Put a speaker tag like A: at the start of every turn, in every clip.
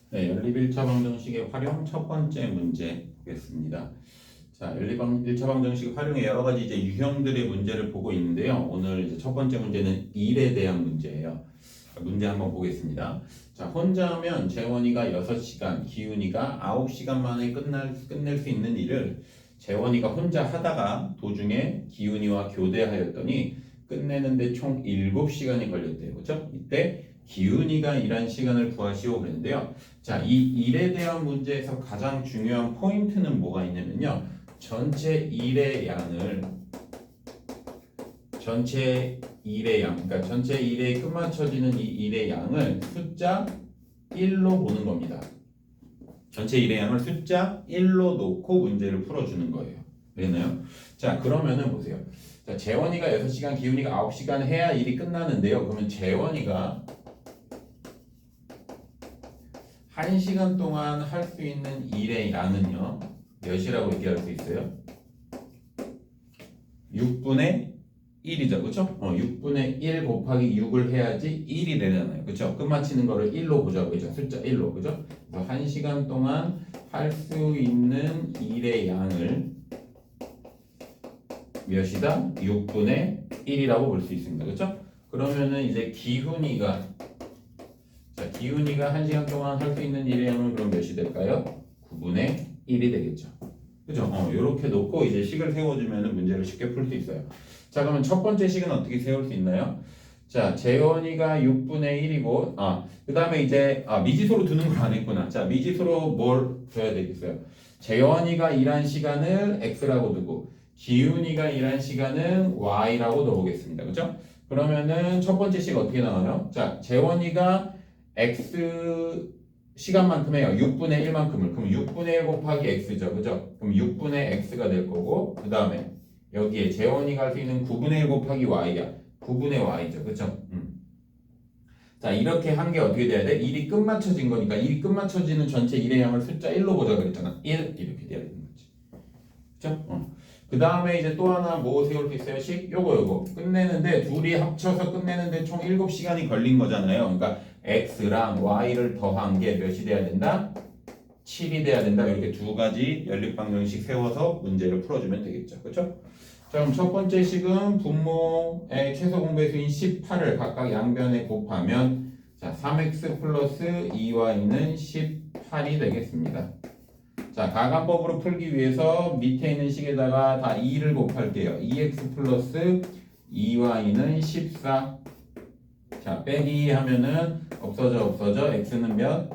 A: 네, 연립 1차 방정식의 활용 첫 번째 문제 보겠습니다. 자, 연립 1차 방정식 활용의 여러 가지 이제 유형들의 문제를 보고 있는데요. 오늘 이제 첫 번째 문제는 일에 대한 문제예요. 문제 한번 보겠습니다. 자, 혼자 하면 재원이가 6시간, 기훈이가 9시간 만에 끝낼 수 있는 일을 재원이가 혼자 하다가 도중에 기훈이와 교대하였더니 끝내는데 총 7시간이 걸렸대요. 그렇죠? 이때 기훈이가 일한 시간을 구하시오 그랬는데요. 자, 이 일에 대한 문제에서 가장 중요한 포인트는 뭐가 있냐면요. 전체 일의 양을 전체 일의 양, 그러니까 전체 일에 끝마쳐지는 이 일의 양을 숫자 1로 보는 겁니다. 전체 일의 양을 숫자 1로 놓고 문제를 풀어주는 거예요. 그랬나요? 자, 그러면은 보세요. 자, 재원이가 6시간, 기훈이가 9시간 해야 일이 끝나는데요. 그러면 재원이가 1시간 동안 할 수 있는 일의 양은요. 몇이라고 얘기할 수 있어요? 6분의 1이죠. 그렇죠? 6분의 1 곱하기 6을 해야지 1이 되잖아요. 그렇죠? 끝마치는 거를 1로 보자고 했죠. 숫자 1로. 그렇죠? 그래서 1시간 동안 할 수 있는 일의 양을 몇이다? 6분의 1이라고 볼 수 있습니다. 그렇죠? 그러면은 이제 기훈이가 1시간 동안 할 수 있는 일의 양은 그럼 몇이 될까요? 9분의 1이 되겠죠. 그죠? 이렇게 놓고 이제 식을 세워주면 문제를 쉽게 풀 수 있어요. 자, 그러면 첫 번째 식은 어떻게 세울 수 있나요? 자, 재원이가 6분의 1이고, 그 다음에 이제, 미지수로 두는 걸 안 했구나. 자, 미지수로 뭘 줘야 되겠어요? 재원이가 일한 시간을 x라고 두고, 기훈이가 일한 시간은 y라고 넣어보겠습니다. 그죠? 그러면은 첫 번째 식 어떻게 나와요? 자, 재원이가 x 시간만큼 해요. 6분의 1만큼을. 그럼 6분의 1 곱하기 x죠. 그죠? 그럼 6분의 x가 될 거고, 그 다음에 여기에 재원이가 할 수 있는 9분의 1 곱하기 y야. 9분의 y죠. 그죠? 자, 이렇게 한 게 어떻게 돼야 돼? 일이 끝마쳐진 거니까 일이 끝마쳐지는 전체 일의 양을 숫자 1로 보자 그랬잖아. 1 이렇게 돼야 되는 거지. 그죠? 그 다음에 이제 또 하나 뭐 세울 수 있어요? 식? 요거 끝내는데 둘이 합쳐서 끝내는데 총 7시간이 걸린 거잖아요. 그러니까 x랑 y를 더한 게 몇이 돼야 된다? 7이 돼야 된다. 이렇게 두 가지 연립방정식 세워서 문제를 풀어주면 되겠죠. 그렇죠? 자, 그럼 첫 번째 식은 분모의 최소 공배수인 18을 각각 양변에 곱하면 자, 3x 플러스 2y는 18이 되겠습니다. 자, 가간법으로 풀기 위해서 밑에 있는 식에다가 다 2를 곱할게요. 2x 플러스 2y는 14. 자, 빼기 하면은 없어져. x는 몇?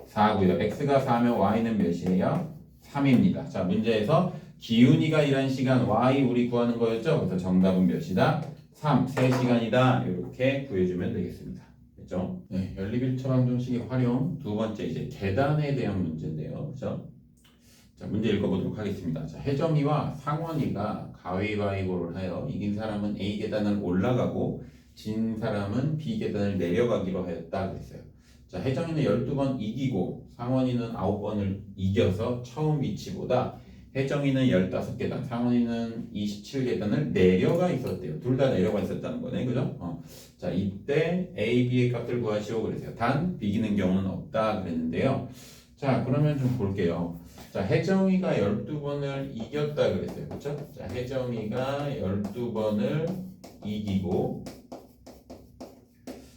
A: 4고요. x가 4면 y는 몇이에요? 3입니다. 자, 문제에서 기훈이가 일한 시간 y 우리 구하는 거였죠? 그래서 정답은 몇이다? 3, 3시간이다. 이렇게 구해주면 되겠습니다. 됐죠? 네, 연립 1차 방정식의 활용 두 번째 이제 계단에 대한 문제인데요. 그죠? 자, 문제 읽어보도록 하겠습니다. 자, 혜정이와 상원이가 가위바위보를 하여 이긴 사람은 A 계단을 올라가고 진 사람은 B 계단을 내려가기로 하였다 그랬어요. 자, 혜정이는 12번 이기고 상원이는 9번을 이겨서 처음 위치보다 혜정이는 15계단, 상원이는 27계단을 내려가 있었대요. 둘 다 내려가 있었다는 거네. 그죠? 자, 이때 A, B의 값을 구하시오 그랬어요. 단, 비기는 경우는 없다 그랬는데요. 자, 그러면 좀 볼게요. 자, 혜정이가 12번을 이겼다 그랬어요. 그렇죠? 자, 혜정이가 12번을 이기고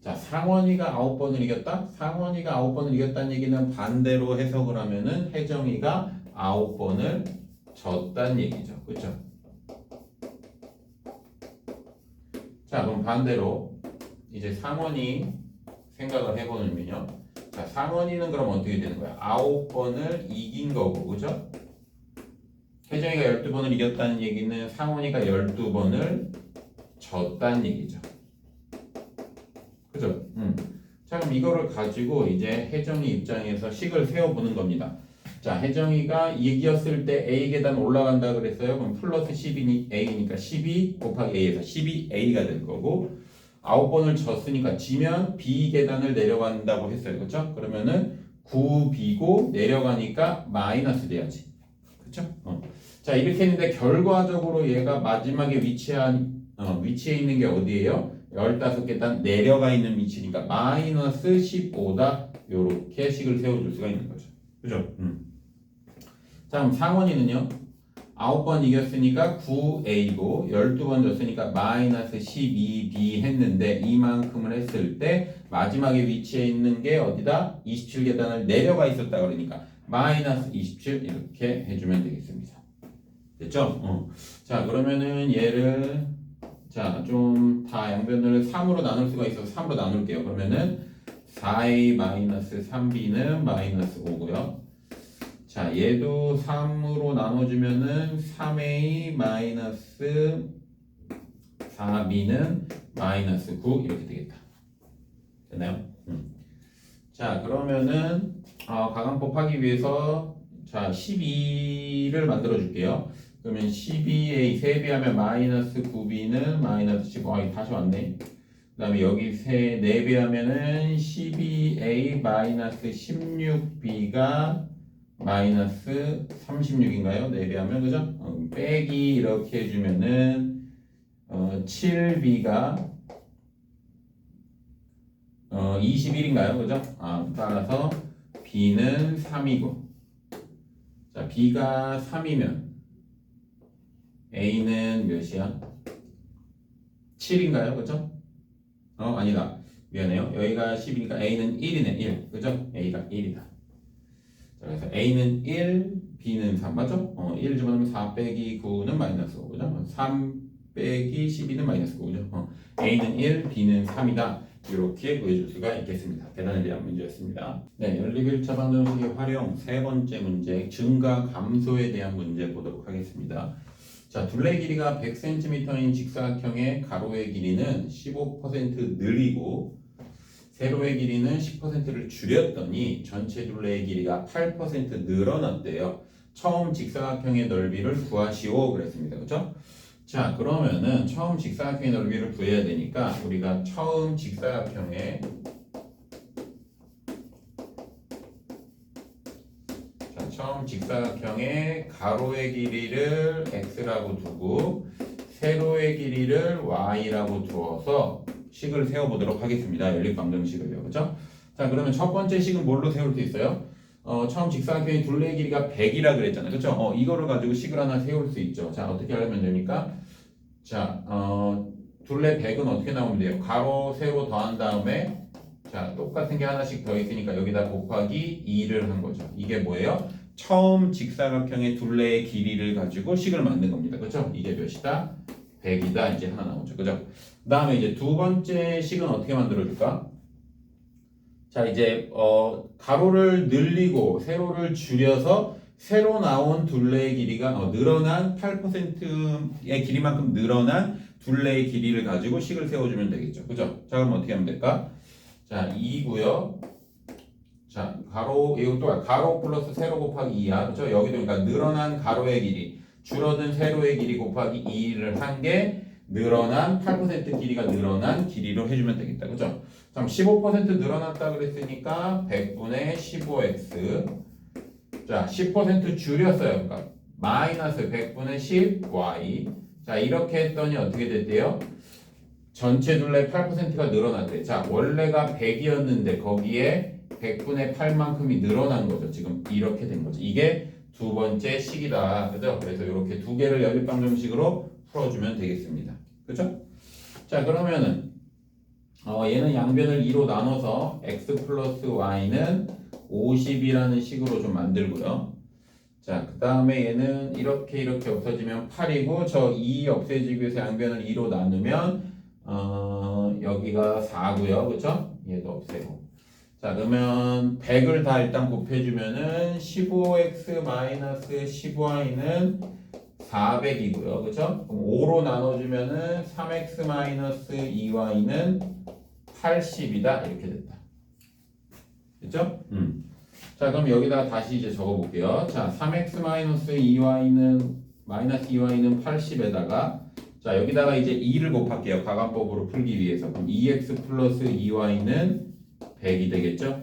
A: 자, 상원이가 9번을 이겼다? 상원이가 9번을 이겼다는 얘기는 반대로 해석을 하면은 혜정이가 9번을 졌다는 얘기죠. 그렇죠? 자, 그럼 반대로 이제 상원이 생각을 해보면요. 자, 상원이는 그럼 어떻게 되는 거야? 9번을 이긴 거고, 그죠? 혜정이가 12번을 이겼다는 얘기는 상원이가 12번을 졌다는 얘기죠. 그죠? 자, 그럼 이거를 가지고 이제 혜정이 입장에서 식을 세워보는 겁니다. 자, 혜정이가 이겼을 때 A 계단 올라간다 그랬어요. 그럼 플러스 12A니까 12 곱하기 A에서 12A가 될 거고 9번을 졌으니까 지면 B 계단을 내려간다고 했어요. 그렇죠? 그러면은 9B고 내려가니까 마이너스 돼야지. 그렇죠? 자, 이렇게 했는데 결과적으로 얘가 마지막에 위치해 있는 게 어디예요? 15계단 내려가 있는 위치니까 마이너스 15다 요렇게 식을 세워줄 수가 있는 거죠. 그죠? 자, 그럼 상원이는요. 9번 이겼으니까 9a고 12번 줬으니까 마이너스 12b 했는데 이만큼을 했을 때 마지막에 위치해 있는 게 어디다? 27계단을 내려가 있었다 그러니까 마이너스 27 이렇게 해주면 되겠습니다. 됐죠? 자, 그러면은 얘를 자, 좀 다 양변을 3으로 나눌 수가 있어서 3으로 나눌게요. 그러면은 4a 마이너스 3b는 마이너스 5고요. 자, 얘도 3으로 나눠주면은 3a 마이너스 4b는 마이너스 9 이렇게 되겠다. 됐나요? 자, 그러면은 가강법 하기 위해서 자 12를 만들어 줄게요. 그러면 12a 3배 하면 마이너스 9b는 마이너스 15. 다시 왔네. 그 다음에 여기 4배 하면은 12a 마이너스 16b가 마이너스 36인가요? 4배 하면 그죠? 빼기 이렇게 해주면은 7b가 21인가요? 그죠? 따라서 b는 3이고 자 b가 3이면 a는 몇이야? 7인가요? 그죠? 아니다. 미안해요. 여기가 10이니까 a는 1이네. 1. 그죠? a가 1이다. 자, 그래서 a는 1, b는 3. 맞죠? 1 집어넣으면 4 빼기 9는 마이너스 5. 그죠? 3 빼기 12는 마이너스 9죠. a는 1, b는 3이다. 이렇게 보여줄 수가 있겠습니다. 계산에 대한 문제였습니다. 네, 연립 1차 방정식의 활용 세 번째 문제 증가 감소에 대한 문제 보도록 하겠습니다. 자, 둘레 길이가 100cm인 직사각형의 가로의 길이는 15% 늘리고 세로의 길이는 10%를 줄였더니 전체 둘레의 길이가 8% 늘어났대요. 처음 직사각형의 넓이를 구하시오 그랬습니다. 그렇죠? 자, 그러면은 처음 직사각형의 넓이를 구해야 되니까 우리가 처음 직사각형의 가로의 길이를 x라고 두고 세로의 길이를 y라고 두어서 식을 세워보도록 하겠습니다. 연립방정식을요. 그렇죠? 자, 그러면 첫 번째 식은 뭘로 세울 수 있어요? 처음 직사각형의 둘레의 길이가 100이라 그랬잖아요. 그렇죠? 이거를 가지고 식을 하나 세울 수 있죠. 자, 어떻게 하려면 됩니까? 자, 둘레 100은 어떻게 나오면 돼요? 가로, 세로 더한 다음에 자, 똑같은 게 하나씩 더 있으니까 여기다 곱하기 2를 한 거죠. 이게 뭐예요? 처음 직사각형의 둘레의 길이를 가지고 식을 만든 겁니다. 그렇죠? 이게 몇이다? 100이다. 이제 하나 나오죠. 그죠? 그 다음에 이제 두 번째 식은 어떻게 만들어줄까? 자, 이제 가로를 늘리고 세로를 줄여서 새로 나온 둘레의 길이가 늘어난 8%의 길이만큼 늘어난 둘레의 길이를 가지고 식을 세워주면 되겠죠. 그죠? 자, 그럼 어떻게 하면 될까? 자, 2고요. 자, 이것도 가로 플러스 세로 곱하기 2야. 그렇죠? 여기도 그러니까 늘어난 가로의 길이, 줄어든 세로의 길이 곱하기 2를 한 게 늘어난 8% 길이가 늘어난 길이로 해주면 되겠다. 그죠? 그럼 15% 늘어났다 그랬으니까 100분의 15x. 자, 10% 줄였어요. 그러니까 마이너스 100분의 10y. 자, 이렇게 했더니 어떻게 됐대요? 전체 둘레 8%가 늘어났대. 자, 원래가 100이었는데 거기에 100분의 8만큼이 늘어난 거죠. 지금 이렇게 된 거죠. 이게 두 번째 식이다. 그죠? 그래서 이렇게 두 개를 연립방정식으로 풀어주면 되겠습니다. 그죠? 자, 그러면은 얘는 양변을 2로 나눠서 x 플러스 y는 50이라는 식으로 좀 만들고요. 자, 그 다음에 얘는 이렇게 없어지면 8이고 저 2 없애지기 위해서 양변을 2로 나누면 여기가 4고요. 그쵸? 얘도 없애고. 자, 그러면 100을 다 일단 곱해주면은 15x-10y는 400이고요. 그쵸? 그럼 5로 나눠주면은 3x-2y는 80이다. 이렇게 됐다. 됐죠? 자, 그럼 여기다가 다시 이제 적어볼게요. 자, 3x-2y는 마이너스 2y는 80에다가 자, 여기다가 이제 2를 곱할게요. 가간법으로 풀기 위해서. 그럼 2x 플러스 2y는 100이 되겠죠?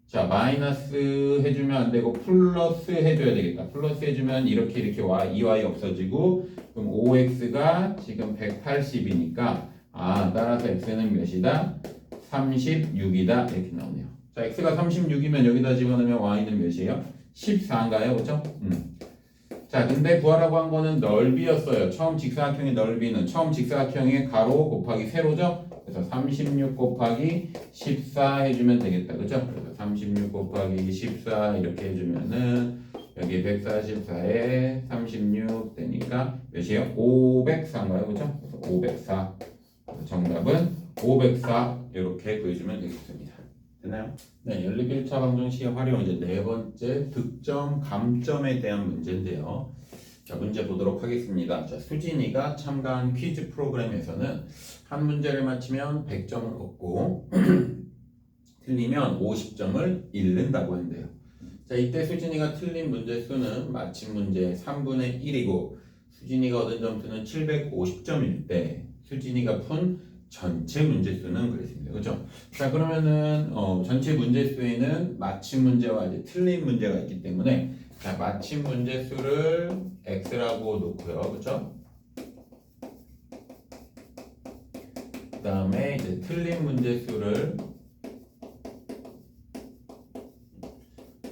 A: 자, 마이너스 해주면 안 되고 플러스 해줘야 되겠다. 플러스 해주면 이렇게 y 없어지고 그럼 5x가 지금 180이니까 따라서 x는 몇이다? 36이다. 이렇게 나오네요. 자, 자, x가 36이면 여기다 집어넣으면 y는 몇이에요? 14인가요? 그렇죠? 자, 근데 구하라고 한 거는 넓이였어요. 처음 직사각형의 넓이는 처음 직사각형의 가로 곱하기 세로죠? 그래서 36 곱하기 14 해주면 되겠다. 그죠? 그래서 36 곱하기 14 이렇게 해주면은 여기 144에 36 되니까 몇이에요? 504인가요? 그죠? 그래서 504. 정답은 504 이렇게 구해주면 되겠습니다. 됐나요? 네, 연립 1차 방정식의 활용 이제 네 번째 득점, 감점에 대한 문제인데요. 자, 문제 보도록 하겠습니다. 자, 수진이가 참가한 퀴즈 프로그램에서는 한 문제를 맞히면 100점을 얻고 틀리면 50점을 잃는다고 한대요. 자, 이때 수진이가 틀린 문제 수는 맞힌 문제 3분의 1이고 수진이가 얻은 점수는 750점일 때 수진이가 푼 전체 문제수는 그랬습니다. 그렇죠? 자, 그러면은 전체 문제수에는 맞힌 문제와 이제 틀린 문제가 있기 때문에 자, 맞힌 문제수를 x라고 놓고요. 그렇죠? 그다음에 이제 틀린 문제수를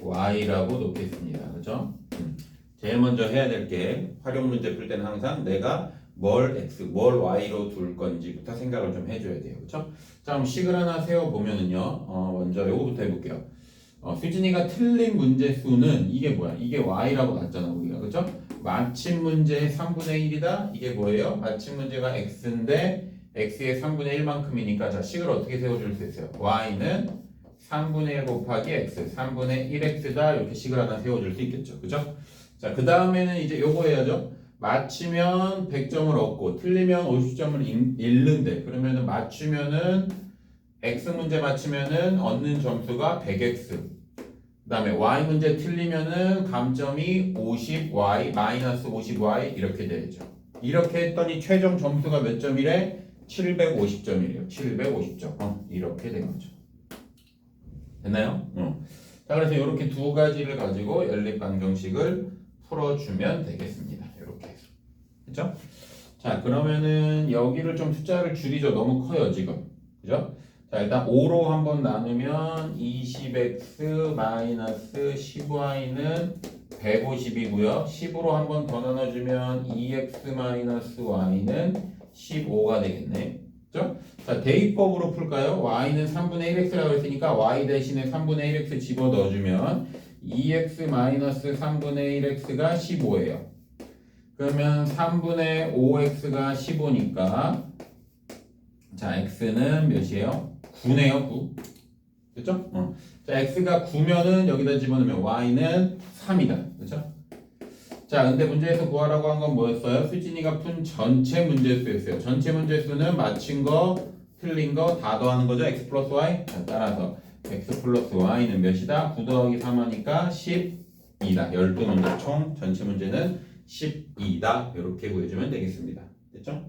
A: y라고 놓겠습니다. 그렇죠? 제일 먼저 해야 될 게 활용 문제 풀 때는 항상 내가 뭘 x, 뭘 y로 둘 건지부터 생각을 좀 해줘야 돼요. 그렇죠? 자, 그럼 식을 하나 세워보면은요. 먼저 요거부터 해볼게요. 수진이가 틀린 문제 수는 이게 뭐야? 이게 y라고 났잖아, 우리가. 그렇죠? 맞힌 문제의 3분의 1이다? 이게 뭐예요? 맞힌 문제가 x인데 x의 3분의 1만큼이니까 자, 식을 어떻게 세워줄 수 있어요? y는 3분의 1 곱하기 x, 3분의 1x다. 이렇게 식을 하나 세워줄 수 있겠죠. 그죠? 자, 그 다음에는 이제 요거 해야죠. 맞히면 100점을 얻고 틀리면 50점을 잃는데 그러면은 맞추면은 x 문제 맞추면은 얻는 점수가 100x. 그 다음에 y 문제 틀리면은 감점이 50y 마이너스 50y 이렇게 되죠. 이렇게 했더니 최종 점수가 몇 점이래? 750점이래요. 750점. 이렇게 된 거죠. 됐나요? 자, 그래서 이렇게 두 가지를 가지고 연립 방정식을 풀어주면 되겠습니다. 이렇게 해서. 그죠? 자, 그러면은 여기를 좀 숫자를 줄이죠. 너무 커요, 지금. 그죠? 자, 일단 5로 한번 나누면 20x 마이너스 10y는 150이고요. 10으로 한번 더 나눠주면 2x 마이너스 y는 15가 되겠네. 그죠? 자, 대입법으로 풀까요? y는 3분의 1x라고 했으니까 y 대신에 3분의 1x 집어 넣어주면 2x 마이너스 3분의 1x가 15예요. 그러면 3분의 5x가 15니까 자, x는 몇이에요? 9네요, 9. 그렇죠? 자, x가 9면은 여기다 집어넣으면 y는 3이다. 그렇죠? 자, 근데 문제에서 구하라고 한 건 뭐였어요? 수진이가 푼 전체 문제수였어요. 전체 문제수는 맞힌 거, 틀린 거 다 더하는 거죠. x 플러스 y. 자, 따라서 x 플러스 y는 몇이다? 9 더하기 3하니까 12다. 12문제 총 전체 문제는 12다. 이렇게 구해주면 되겠습니다. 됐죠?